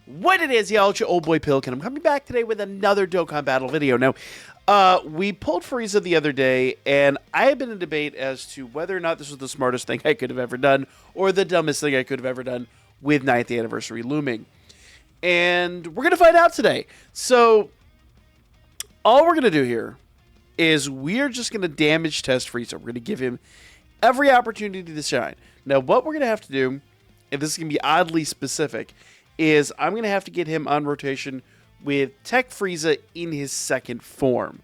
What it is, y'all, it's your old boy Pilk, and I'm coming back today with another Dokkan Battle video. Now, we pulled Frieza the other day, and I have been in debate as to whether or not this was the smartest thing I could have ever done, or the dumbest thing I could have ever done with 9th anniversary looming. And we're going to find out today. So, all we're going to do here is we're just going to damage test Frieza. We're going to give him every opportunity to shine. Now, what we're going to have to do, and this is going to be oddly specific, is I'm going to have to get him on rotation with Tech Frieza in his second form.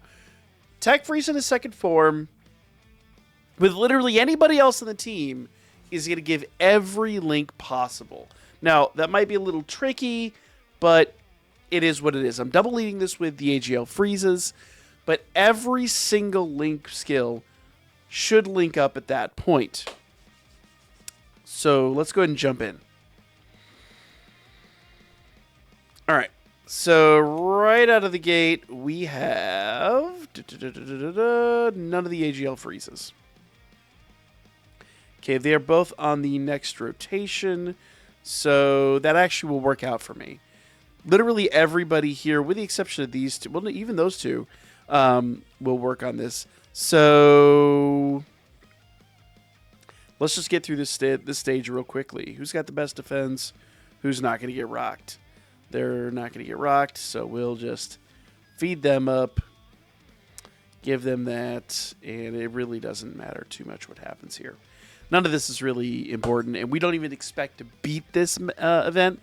Tech Frieza in his second form, with literally anybody else on the team, is going to give every link possible. Now, that might be a little tricky, but it is what it is. I'm double leading this with the AGL Friezas, but every single link skill should link up at that point. So let's go ahead and jump in. All right, so right out of the gate, we have none of the AGL Friezas. Okay, they are both on the next rotation, so that actually will work out for me. Literally everybody here, with the exception of these two, well, even those two, will work on this. So let's just get through this stage real quickly. Who's got the best defense? Who's not going to get rocked? They're not going to get rocked, so we'll just feed them up, give them that, and it really doesn't matter too much what happens here. None of this is really important, and we don't even expect to beat this event.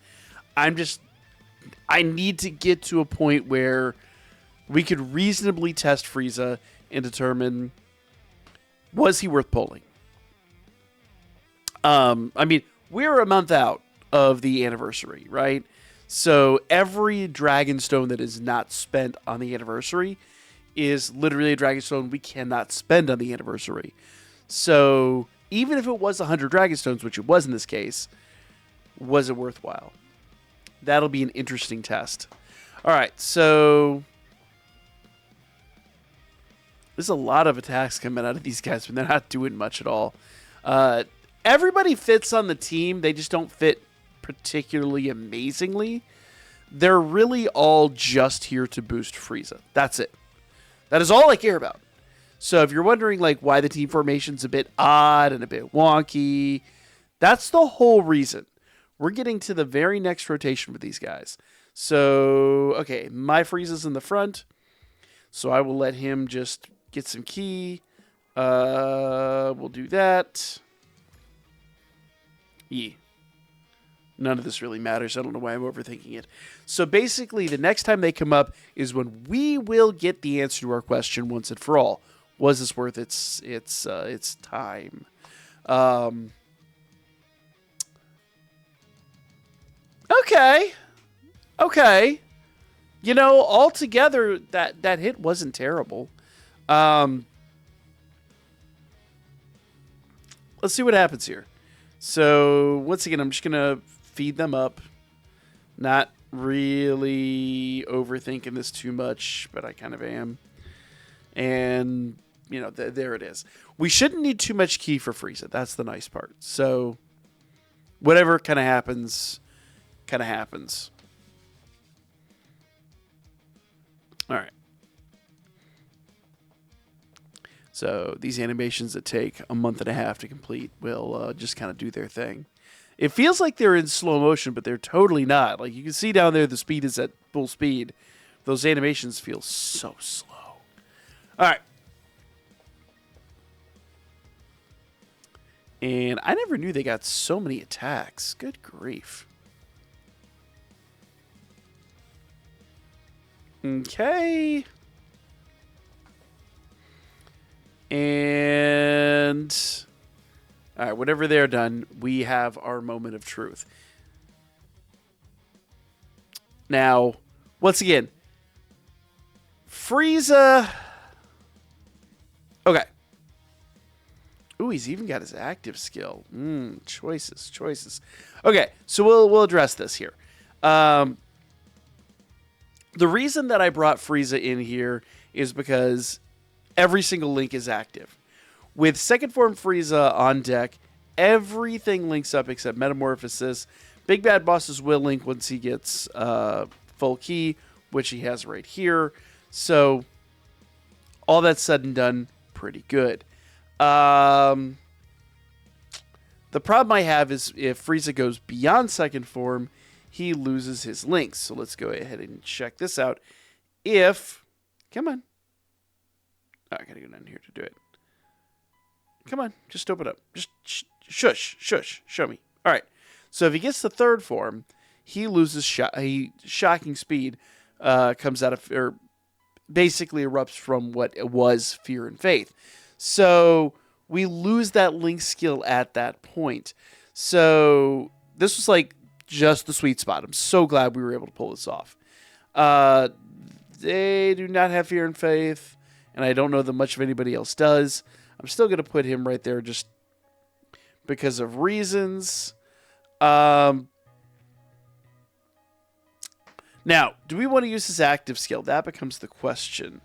I need to get to a point where we could reasonably test Frieza and determine, was he worth pulling? I mean, we're a month out of the anniversary, right? So every Dragon Stone that is not spent on the anniversary is literally a Dragon Stone we cannot spend on the anniversary. So even if it was 100 Dragon Stones, which it was in this case, was it worthwhile? That'll be an interesting test. All right, so there's a lot of attacks coming out of these guys, but they're not doing much at all. Everybody fits on the team. They just don't fit particularly amazingly. They're really all just here to boost Frieza. That's it. That is all I care about. So if you're wondering like why the team formation's a bit odd and a bit wonky, that's the whole reason. We're getting to the very next rotation with these guys. So, okay, my Frieza's in the front. So I will let him just get some ki. We'll do that. Yeah. None of this really matters. I don't know why I'm overthinking it. So basically, the next time they come up is when we will get the answer to our question once and for all. Was this worth its time? Okay. You know, altogether, that hit wasn't terrible. Let's see what happens here. So, once again, I'm just going to feed them up. Not really overthinking this too much, but I kind of am. And, you know, there it is. We shouldn't need too much ki for Frieza. That's the nice part. So, whatever kind of happens, kind of happens. All right. So these animations that take a month and a half to complete will just kind of do their thing. It feels like they're in slow motion, but they're totally not. Like you can see down there, the speed is at full speed. Those animations feel so slow. All right. And I never knew they got so many attacks. Good grief. Okay. And all right, whenever they're done, we have our moment of truth. Now, once again, Frieza. Okay. Ooh, he's even got his active skill. Choices. Okay, so we'll address this here. The reason that I brought Frieza in here is because every single link is active. With second form Frieza on deck, everything links up except Metamorphosis. Big Bad Boss's will link once he gets full key, which he has right here. So all that's said and done, pretty good. The problem I have is if Frieza goes beyond second form, he loses his links. So let's go ahead and check this out. Come on. Oh, I gotta go down here to do it. Come on, just open up. Just shush, show me. All right. So if he gets the third form, he loses shocking speed. Comes out of, or basically erupts from what it was Fear and Faith. So we lose that link skill at that point. So this was like just the sweet spot. I'm so glad we were able to pull this off. They do not have Fear and Faith, and I don't know that much of anybody else does. I'm still going to put him right there just because of reasons. Now, do we want to use his active skill? That becomes the question.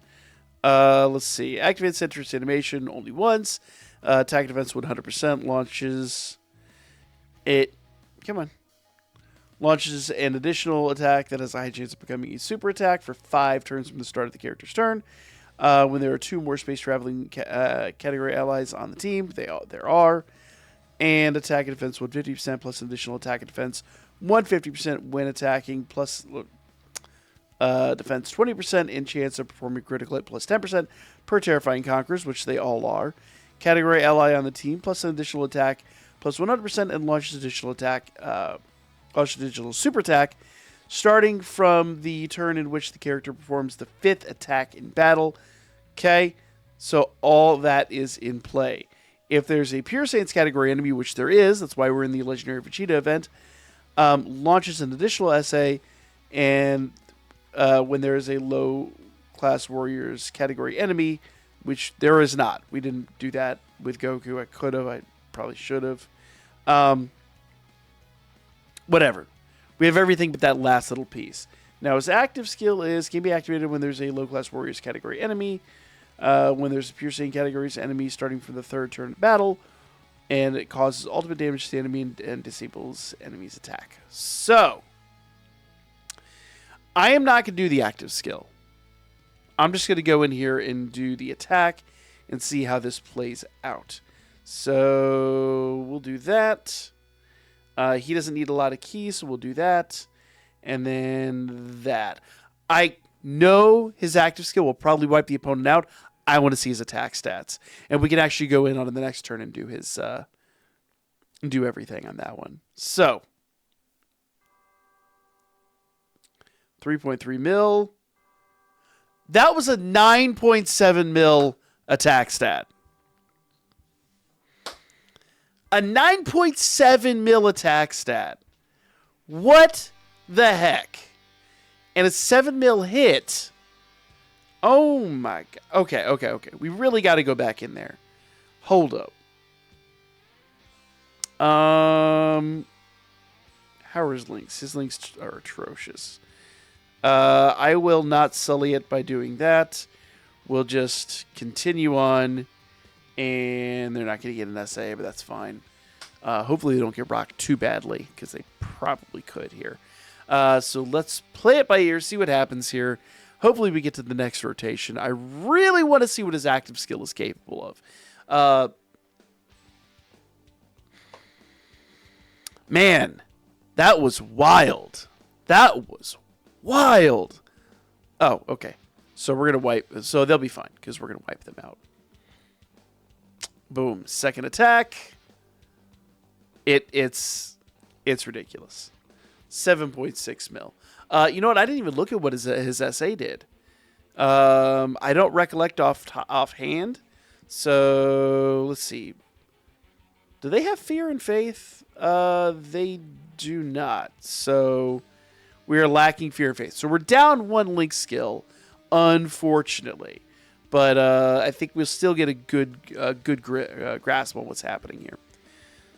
Let's see. Activate Citrus Animation only once. Attack defense 100%. Launches it. Come on. Launches an additional attack that has a high chance of becoming a super attack for 5 turns from the start of the character's turn. When there are 2 more space traveling category allies on the team, there are. And attack and defense 150% plus an additional attack and defense 150% when attacking, plus defense 20% in chance of performing critical hit, plus 10% per terrifying conquerors, which they all are. Category ally on the team plus an additional attack plus 100% and launches additional attack. Launches additional super attack starting from the turn in which the character performs the 5th attack in battle. Okay, so all that is in play. If there's a Pure Saints category enemy, which there is, that's why we're in the Legendary Vegeta event, launches an additional SA, and when there is a low-class Warriors category enemy, which there is not. We didn't do that with Goku. I could have. I probably should have. Whatever. We have everything but that last little piece. Now, his active skill can be activated when there's a low-class Warriors category enemy, when there's a Pure Saiyan categories enemy starting from the 3rd turn of battle, and it causes ultimate damage to the enemy and disables enemy's attack. So, I am not going to do the active skill. I'm just going to go in here and do the attack and see how this plays out. So, we'll do that. He doesn't need a lot of keys, so we'll do that. And then that. I know his active skill will probably wipe the opponent out. I want to see his attack stats. And we can actually go in on the next turn and do his do everything on that one. So 3.3 mil. That was a 9.7 mil attack stat. A 9.7 mil attack stat. What the heck? And a 7 mil hit. Oh my god. Okay. We really got to go back in there. Hold up. How are his links? His links are atrocious. I will not sully it by doing that. We'll just continue on. And they're not going to get an SA, but that's fine. Hopefully they don't get rocked too badly, because they probably could here. So let's play it by ear, see what happens here. Hopefully we get to the next rotation. I really want to see what his active skill is capable of. Man, that was wild. That was wild. Oh, okay. So we're going to wipe. So they'll be fine, because we're going to wipe them out. Boom. Second attack. It's ridiculous. 7.6 mil. You know what? I didn't even look at what his SA did. I don't recollect offhand. So let's see. Do they have Fear and Faith? They do not. So we are lacking Fear and Faith. So we're down 1 link skill, unfortunately. But I think we'll still get a good grasp on what's happening here.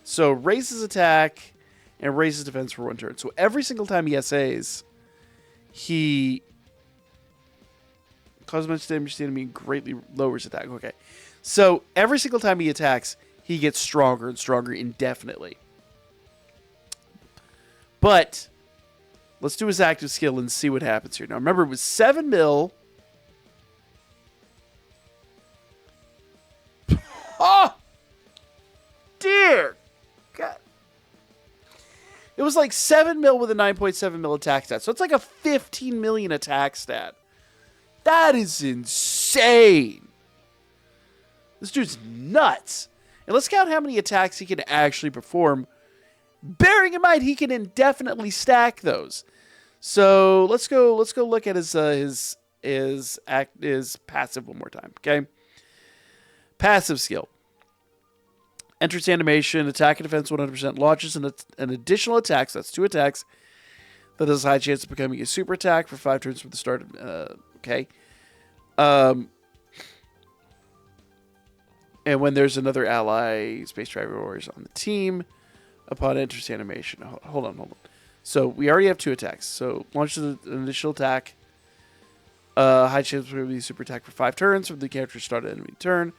So raises attack and raises defense for 1 turn. So every single time he SAs, he causes much damage to the enemy and greatly lowers attack. Okay. So every single time he attacks, he gets stronger and stronger indefinitely. But let's do his active skill and see what happens here. Now, remember, it was 7 mil. Oh! Dear God. It was like 7 mil with a 9.7 mil attack stat. So it's like a 15 million attack stat. That is insane. This dude's nuts. And let's count how many attacks he can actually perform. Bearing in mind he can indefinitely stack those. So let's go look at his passive one more time. Okay. Passive skill. Entrance animation, attack and defense 100%, launches an additional attack, so that's 2 attacks, that has a high chance of becoming a super attack for 5 turns from the start of, okay. And when there's another ally, Space Driver Warriors on the team, upon entrance animation. Hold on. So we already have 2 attacks. So launches an initial attack, high chance of becoming a super attack for 5 turns from the character's start of enemy turn.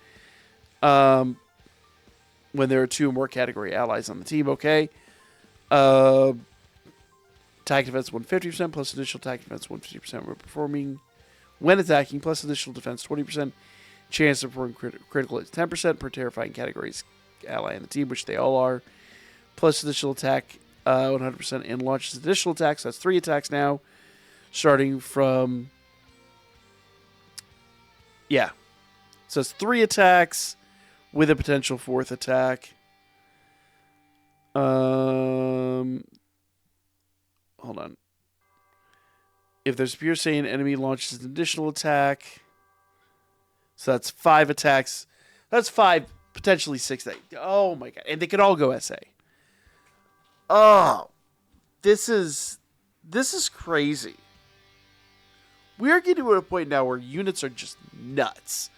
When there are 2 or more category allies on the team, okay. Attack defense 150% plus initial attack defense 150% when performing. When attacking, plus initial defense 20%. Chance of performing critical hits 10% per terrifying categories ally on the team, which they all are. Plus initial attack 100% and launches additional attacks. That's 3 attacks now. Starting from... Yeah. So it's 3 attacks with a potential 4th attack. Hold on. If there's pure Saiyan enemy launches an additional attack. So that's 5 attacks. That's 5, potentially 6. Oh my God. And they could all go SA. Oh. This is crazy. We are getting to a point now where units are just nuts.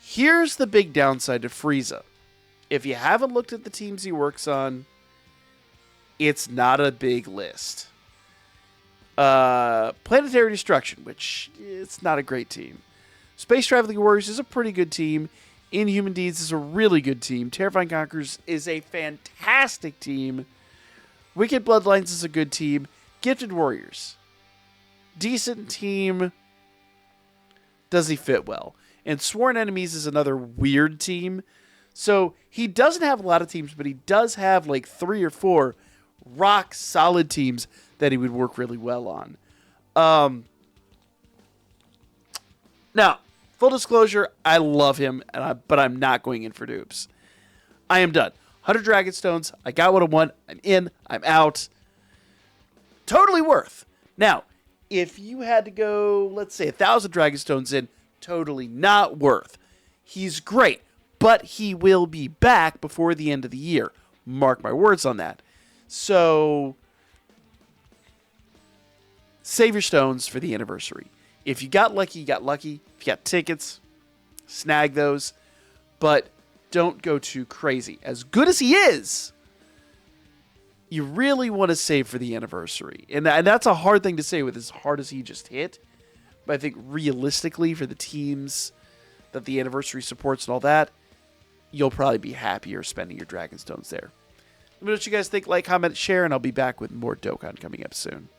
Here's the big downside to Frieza. If you haven't looked at the teams he works on, it's not a big list. Planetary Destruction, which it's not a great team. Space Traveling Warriors is a pretty good team. Inhuman Deeds is a really good team. Terrifying Conquerors is a fantastic team. Wicked Bloodlines is a good team. Gifted Warriors. Decent team. Does he fit well? And Sworn Enemies is another weird team. So he doesn't have a lot of teams, but he does have like 3 or 4 rock solid teams that he would work really well on. Now, full disclosure, I love him, but I'm not going in for dupes. I am done. 100 Dragon Stones. I got what I want. I'm in. I'm out. Totally worth. Now, if you had to go, let's say, 1,000 Dragon Stones in, totally not worth. He's great, but he will be back before the end of the year. Mark my words on that. So, save your stones for the anniversary. If you got lucky, you got lucky. If you got tickets, snag those. But don't go too crazy. As good as he is, you really want to save for the anniversary. And that's a hard thing to say with as hard as he just hit. But I think realistically for the teams that the anniversary supports and all that, you'll probably be happier spending your Dragon Stones there. Let me know what you guys think. Like, comment, share, and I'll be back with more Dokkan coming up soon.